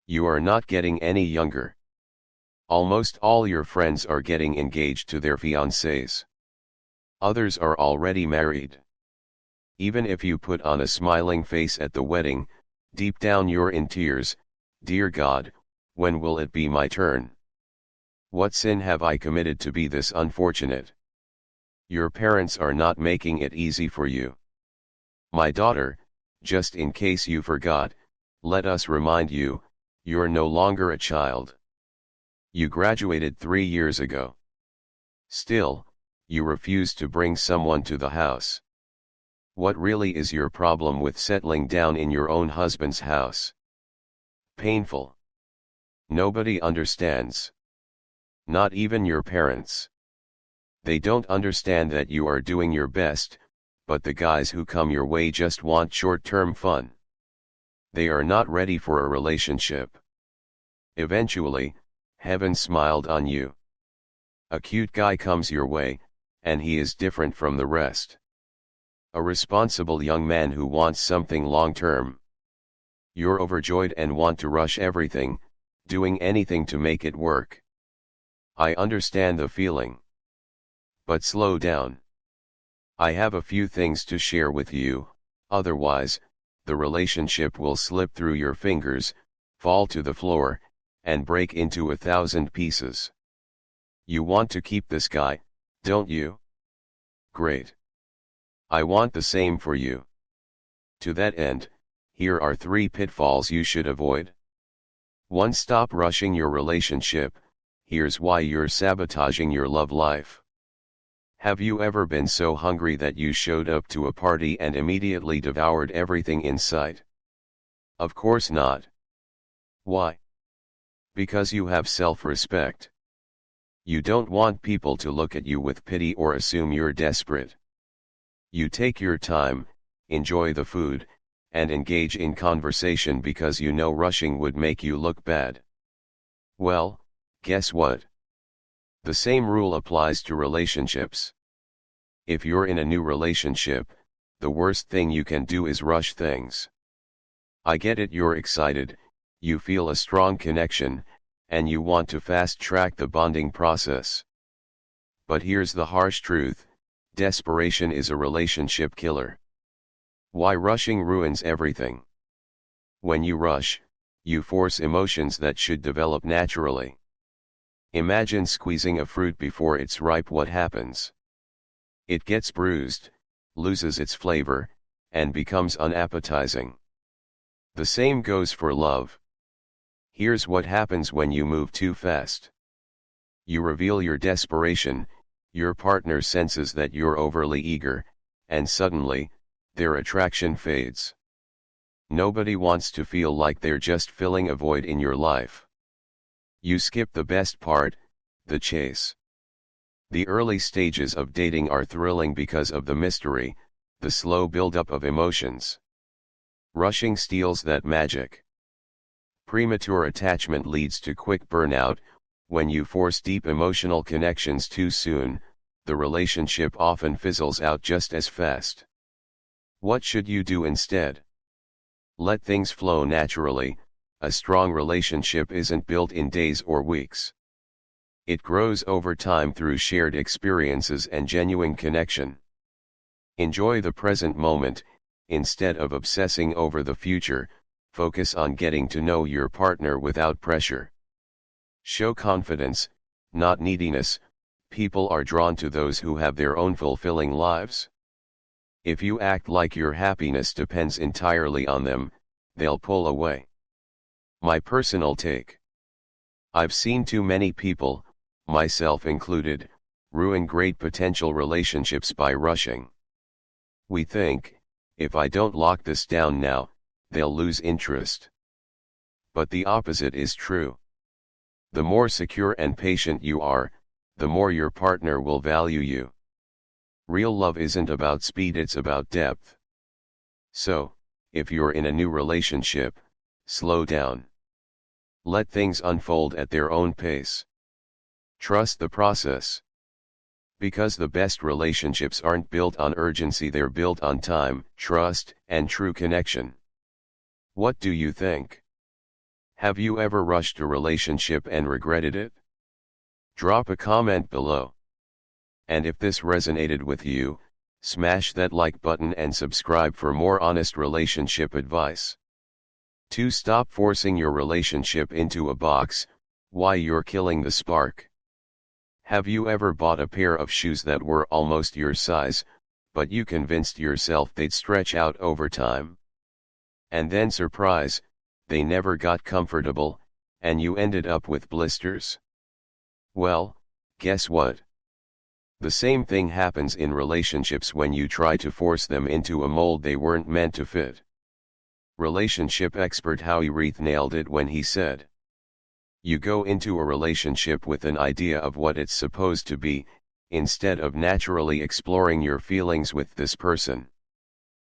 You are not getting any younger. Almost all your friends are getting engaged to their fiancés. Others are already married. Even if you put on a smiling face at the wedding, deep down you're in tears. Dear God, when will it be my turn? What sin have I committed to be this unfortunate? Your parents are not making it easy for you. My daughter, just in case you forgot, let us remind you, you're no longer a child. You graduated 3 years ago. Still, you refuse to bring someone to the house. What really is your problem with settling down in your own husband's house? Painful. Nobody understands. Not even your parents. They don't understand that you are doing your best, but the guys who come your way just want short-term fun. They are not ready for a relationship. Eventually, heaven smiled on you. A cute guy comes your way, and he is different from the rest. A responsible young man who wants something long-term. You're overjoyed and want to rush everything, doing anything to make it work. I understand the feeling. But slow down. I have a few things to share with you, otherwise, the relationship will slip through your fingers, fall to the floor, and break into 1,000 pieces. You want to keep this guy, don't you? Great. I want the same for you. To that end, here are 3 pitfalls you should avoid. 1. Stop rushing your relationship. Here's why you're sabotaging your love life. Have you ever been so hungry that you showed up to a party and immediately devoured everything in sight? Of course not. Why? Because you have self-respect. You don't want people to look at you with pity or assume you're desperate. You take your time, enjoy the food, and engage in conversation because you know rushing would make you look bad. Well, guess what? The same rule applies to relationships. If you're in a new relationship, the worst thing you can do is rush things. I get it, you're excited, you feel a strong connection, and you want to fast-track the bonding process. But here's the harsh truth. Desperation is a relationship killer. Why rushing ruins everything. When you rush, you force emotions that should develop naturally. Imagine squeezing a fruit before it's ripe. What happens? It gets bruised, loses its flavor, and becomes unappetizing. The same goes for love. Here's what happens when you move too fast. You reveal your desperation, your partner senses that you're overly eager, and suddenly, their attraction fades. Nobody wants to feel like they're just filling a void in your life. You skip the best part, the chase. The early stages of dating are thrilling because of the mystery, the slow buildup of emotions. Rushing steals that magic. Premature attachment leads to quick burnout. When you force deep emotional connections too soon, the relationship often fizzles out just as fast. What should you do instead? Let things flow naturally. A strong relationship isn't built in days or weeks. It grows over time through shared experiences and genuine connection. Enjoy the present moment, instead of obsessing over the future. Focus on getting to know your partner without pressure. Show confidence, not neediness. People are drawn to those who have their own fulfilling lives. If you act like your happiness depends entirely on them, they'll pull away. My personal take. I've seen too many people, myself included, ruin great potential relationships by rushing. We think, if I don't lock this down now, they'll lose interest. But the opposite is true. The more secure and patient you are, the more your partner will value you. Real love isn't about speed, it's about depth. So, if you're in a new relationship, slow down. Let things unfold at their own pace. Trust the process. Because the best relationships aren't built on urgency, they're built on time, trust, and true connection. What do you think? Have you ever rushed a relationship and regretted it? Drop a comment below. And if this resonated with you, smash that like button and subscribe for more honest relationship advice. 2. Stop forcing your relationship into a box. Why you're killing the spark. Have you ever bought a pair of shoes that were almost your size, but you convinced yourself they'd stretch out over time? And then surprise, they never got comfortable, and you ended up with blisters? Well, guess what? The same thing happens in relationships when you try to force them into a mold they weren't meant to fit. Relationship expert Howie Reith nailed it when he said, "You go into a relationship with an idea of what it's supposed to be, instead of naturally exploring your feelings with this person.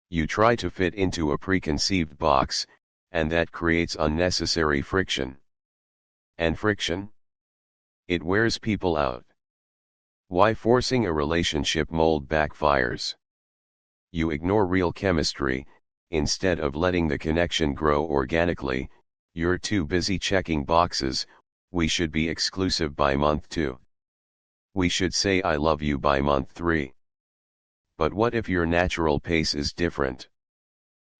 You try to fit into a preconceived box, and that creates unnecessary friction. And friction? It wears people out. Why forcing a relationship mold backfires? You ignore real chemistry. Instead of letting the connection grow organically, you're too busy checking boxes. We should be exclusive by month 2. We should say I love you by month 3. But what if your natural pace is different?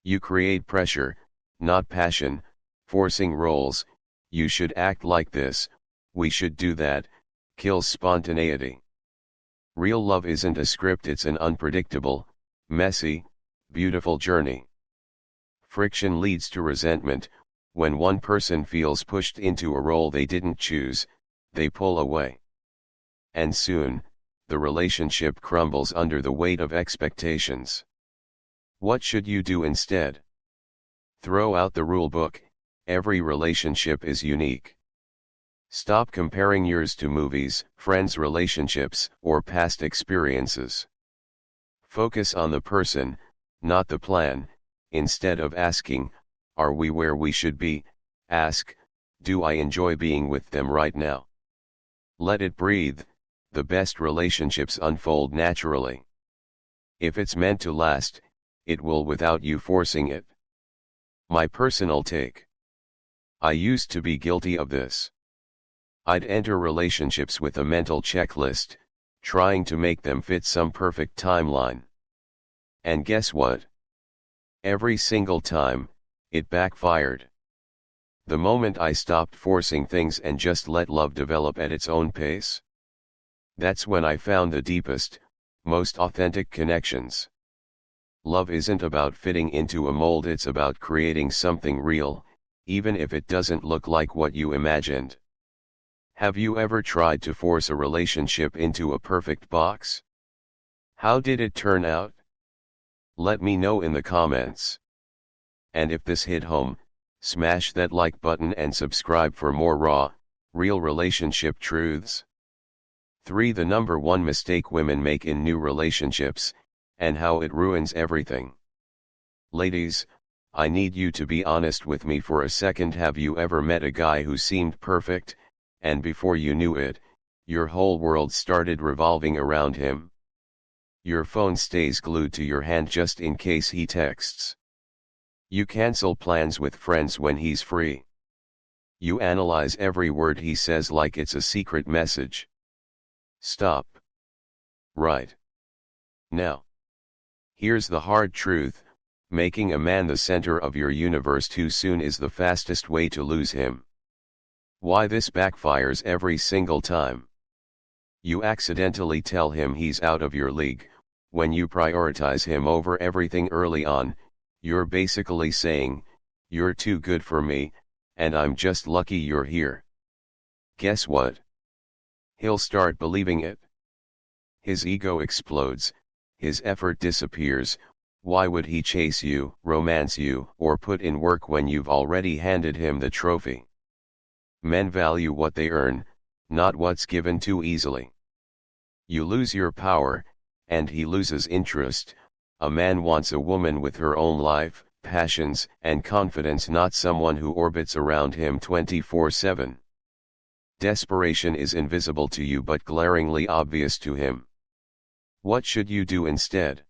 You create pressure, not passion, forcing roles. You should act like this, we should do that, kills spontaneity. Real love isn't a script, it's an unpredictable, messy, beautiful journey. Friction leads to resentment. When one person feels pushed into a role they didn't choose, they pull away. And soon, the relationship crumbles under the weight of expectations. What should you do instead? Throw out the rule book. Every relationship is unique. Stop comparing yours to movies, friends' relationships, or past experiences. Focus on the person, not the plan. Instead of asking, "Are we where we should be?" ask, "Do I enjoy being with them right now?" Let it breathe. The best relationships unfold naturally. If it's meant to last, it will without you forcing it. My personal take. I used to be guilty of this. I'd enter relationships with a mental checklist, trying to make them fit some perfect timeline. And guess what? Every single time, it backfired. The moment I stopped forcing things and just let love develop at its own pace, that's when I found the deepest, most authentic connections. Love isn't about fitting into a mold, it's about creating something real, even if it doesn't look like what you imagined. Have you ever tried to force a relationship into a perfect box? How did it turn out? Let me know in the comments. And if this hit home, smash that like button and subscribe for more raw, real relationship truths. 3. The number one mistake women make in new relationships, and how it ruins everything. Ladies, I need you to be honest with me for a second. Have you ever met a guy who seemed perfect, and before you knew it, your whole world started revolving around him? Your phone stays glued to your hand just in case he texts. You cancel plans with friends when he's free. You analyze every word he says like it's a secret message. Stop. Right now. Here's the hard truth: making a man the center of your universe too soon is the fastest way to lose him. Why this backfires every single time? You accidentally tell him he's out of your league. When you prioritize him over everything early on, you're basically saying, "You're too good for me, and I'm just lucky you're here." Guess what? He'll start believing it. His ego explodes, his effort disappears. Why would he chase you, romance you, or put in work when you've already handed him the trophy? Men value what they earn, not what's given too easily. You lose your power, and he loses interest. A man wants a woman with her own life, passions, and confidence, not someone who orbits around him 24/7. Desperation is invisible to you but glaringly obvious to him. What should you do instead?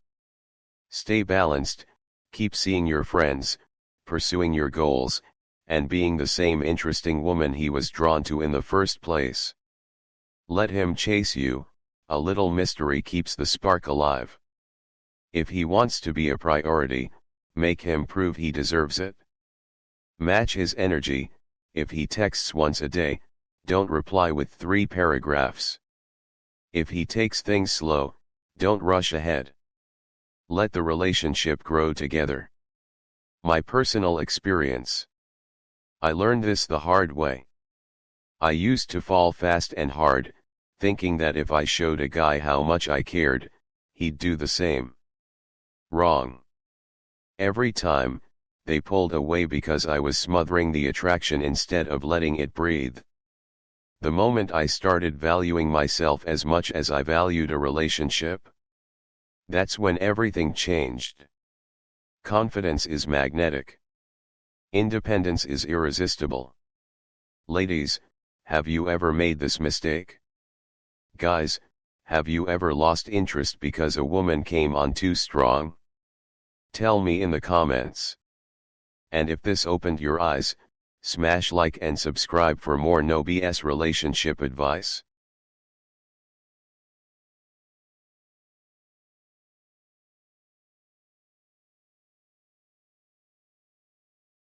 Stay balanced, keep seeing your friends, pursuing your goals, and being the same interesting woman he was drawn to in the first place. Let him chase you, a little mystery keeps the spark alive. If he wants to be a priority, make him prove he deserves it. Match his energy. If he texts once a day, don't reply with 3 paragraphs. If he takes things slow, don't rush ahead. Let the relationship grow together. My personal experience. I learned this the hard way. I used to fall fast and hard, thinking that if I showed a guy how much I cared, he'd do the same. Wrong. Every time, they pulled away because I was smothering the attraction instead of letting it breathe. The moment I started valuing myself as much as I valued a relationship, that's when everything changed. Confidence is magnetic. Independence is irresistible. Ladies, have you ever made this mistake? Guys, have you ever lost interest because a woman came on too strong? Tell me in the comments. And if this opened your eyes, smash like and subscribe for more no BS relationship advice.